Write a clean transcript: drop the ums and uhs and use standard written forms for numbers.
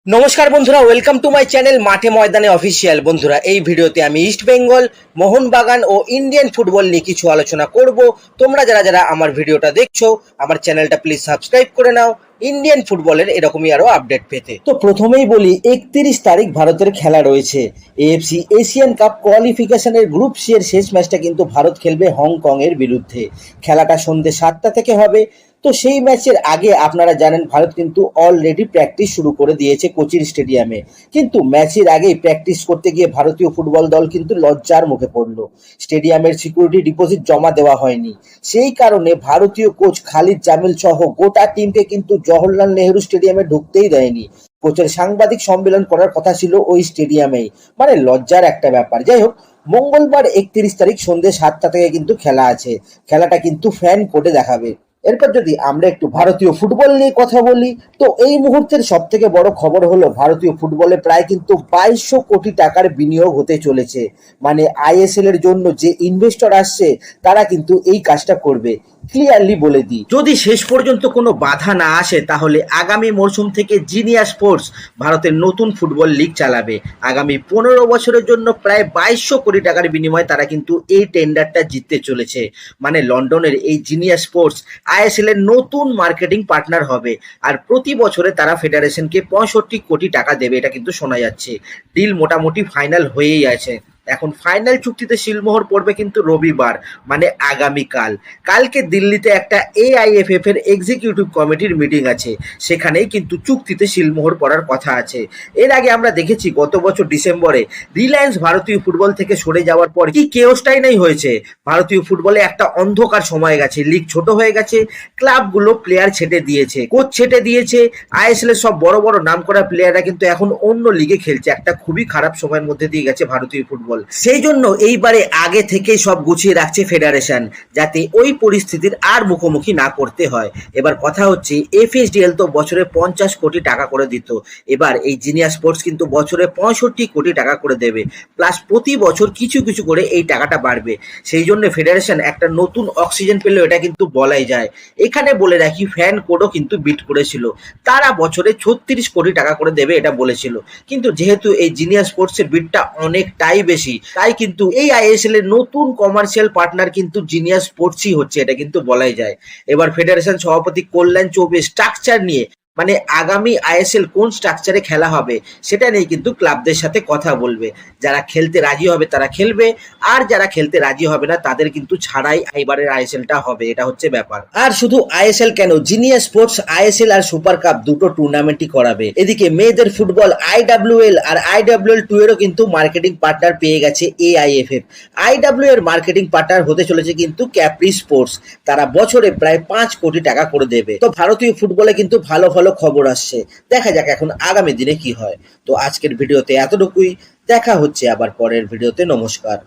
নমস্কার বন্ধুরা, welcome to my channel মাঠে ময়দানে অফিসিয়াল। বন্ধুরা, এই ভিডিওতে আমি ইস্ট বেঙ্গল, মোহনবাগান ও ইন্ডিয়ান ফুটবল নিয়ে কিছু আলোচনা করব। তোমরা যারা যারা আমার ভিডিওটা দেখছো, আমার চ্যানেলটা প্লিজ সাবস্ক্রাইব করে নাও ইন্ডিয়ান ফুটবলের এরকমই আরো আপডেট পেতে। তো প্রথমেই বলি, 31 তারিখ ভারতের খেলা রয়েছে। এএফসি এশিয়ান কাপ কোয়ালিফিকেশনের গ্রুপ সি এর শেষ ম্যাচটা কিন্তু ভারত খেলবে হংকং এর বিরুদ্ধে। খেলাটা সন্ধ্যে 7টা থেকে হবে। তো সেই ম্যাচের আগে আপনারা জানেন ভারত কিন্তু অলরেডি প্র্যাকটিস শুরু করে দিয়েছে কোচির স্টেডিয়ামে। কিন্তু ম্যাচের আগেই প্র্যাকটিস করতে গিয়ে ভারতীয় ফুটবল দল কিন্তু লজ্জার মুখে পড়ল। স্টেডিয়ামের সিকিউরিটি ডিপোজিট জমা দেওয়া হয়নি। সেই কারণে ভারতীয় কোচ খালিদ জামিল সহ গোটা টিমকে কিন্তু জওহরলাল নেহেরু স্টেডিয়ামে ঢুকতেই দেয়নি। কোচের সাংবাদিক সম্মেলন করার কথা ছিল ওই স্টেডিয়ামেই। মানে লজ্জার একটা ব্যাপার। যাই হোক, মঙ্গলবার 31 তারিখ সন্ধ্যে 7টা থেকে কিন্তু খেলা আছে। খেলাটা কিন্তু ফ্যান কোর্টে দেখাবে। এরপর যদি আমরা একটু ভারতীয় ফুটবল নিয়ে কথা বলি, তো এই মুহূর্তের সব থেকে বড় খবর হলো ভারতীয় ফুটবলে প্রায় কিন্তু 2200 কোটি টাকার বিনিয়োগ হতে চলেছে। মানে আইএসএল এর জন্য যে ইনভেস্টর আসছে তারা কিন্তু এই কাজটা করবে। ক্লিয়ারলি বলে দিই, যদি শেষ পর্যন্ত কোনো বাধা না আসে তাহলে আগামী মরশুম থেকে জিনিয়া স্পোর্টস ভারতের নতুন ফুটবল লিগ চালাবে। আগামী 15 বছরের জন্য প্রায় 2200 কোটি টাকার বিনিময়ে তারা কিন্তু এই টেন্ডারটা জিততে চলেছে। মানে লন্ডনের এই জিনিয়া স্পোর্টস আইএসএল এর নতুন মার্কেটিং পার্টনার হবে। আর প্রতি বছরে তারা ফেডারেশনকে 65 কোটি টাকা দেবে, এটা কিন্তু শোনা যাচ্ছে। ডিল মোটামুটি ফাইনাল হয়েই আছে। এখন ফাইনাল চুক্তিতে শিলমোহর পড়বে কিন্তু রবিবার, মানে আগামীকাল। কালকে দিল্লিতে একটা এআইএফএফ এর এক্সিকিউটিভ কমিটির মিটিং আছে, সেখানেই কিন্তু চুক্তিতে শিলমোহর পড়ার কথা আছে। এর আগে আমরা দেখেছি গত বছর ডিসেম্বরে রিলায়েন্স ভারতীয় ফুটবল থেকে সরে যাওয়ার পর কি কেওসটাই নাই হয়েছে। ভারতীয় ফুটবলে একটা অন্ধকার সময় গেছে, লিগ ছোট হয়ে গেছে, ক্লাবগুলো প্লেয়ার ছেটে দিয়েছে, কোচ ছেটে দিয়েছে। আইএসএল এর সব বড় বড় নামকরা প্লেয়াররা কিন্তু এখন অন্য লিগে খেলছে। একটা খুবই খারাপ সময়ের মধ্যে দিয়ে গেছে ভারতীয় ফুটবল। সেই জন্য এইবারে আগে থেকেই সব গুছিয়ে রাখছে ফেডারেশন, যাতে ওই পরিস্থিতির আর মুখোমুখি না করতে হয়। এবার কথা হচ্ছে, এফএসডিএল তো বছরে 50 কোটি টাকা করে দিত, এবার এই জিনিয়া স্পোর্টস কিন্তু বছরে 65 কোটি টাকা করে দেবে। প্লাস প্রতি বছর কিছু কিছু করে এই টাকাটা বাড়বে। সেই জন্য ফেডারেশন একটা নতুন অক্সিজেন পেল, এটা কিন্তু বলাই যায়। এখানে বলে রাখি, ফ্যান কোডও কিন্তু বিট করেছিল। তারা বছরে 36 কোটি টাকা করে দেবে এটা বলেছিল। কিন্তু যেহেতু এই জিনিয়া স্পোর্টস এর বিটটা অনেকটাই বেশি, তাই কিন্তু এই আইএসএল এর নতুন কমার্শিয়াল পার্টনার কিন্তু জিনিয়া স্পোর্টসই হচ্ছে, এটা কিন্তু বলাই যায়। এবার ফেডারেশন সভাপতি কল্যাণ চৌবে স্ট্রাকচার নিয়ে, মানে আগামী আইএসএল কোন স্ট্রাকচারে খেলা হবে সেটা নিয়ে কিন্তু ক্লাবদের সাথে কথা বলবে। যারা খেলতে রাজি হবে তারা খেলবে, আর যারা খেলতে রাজি হবে না তাদের কিন্তু ছাড়াই এবারের আইএসএলটা হবে, এটা হচ্ছে ব্যাপার। আর শুধু আইএসএল কেন, জিনিয়া স্পোর্টস আইএসএল আর সুপার কাপ দুটো টুর্নামেন্টই করাবে। এদিকে মেয়েদের ফুটবল আইডব্লিউএল আর আইডব্লিউএল 2 এরও কিন্তু মার্কেটিং পার্টনার পেয়ে গেছে এআইএফএফ। আইডব্লিউ এর মার্কেটিং পার্টনার হতে চলেছে কিন্তু ক্যাপ্রি স্পোর্টস। তারা বছরে প্রায় 5 কোটি টাকা করে দেবে। তো ভারতীয় ফুটবলে কিন্তু ভালো ভালো খবর আসছে। দেখা যাক এখন আগামী দিনে কি হয়। তো আজকের ভিডিওতে এতটুকুই। দেখা হচ্ছে আবার পরের ভিডিওতে। নমস্কার।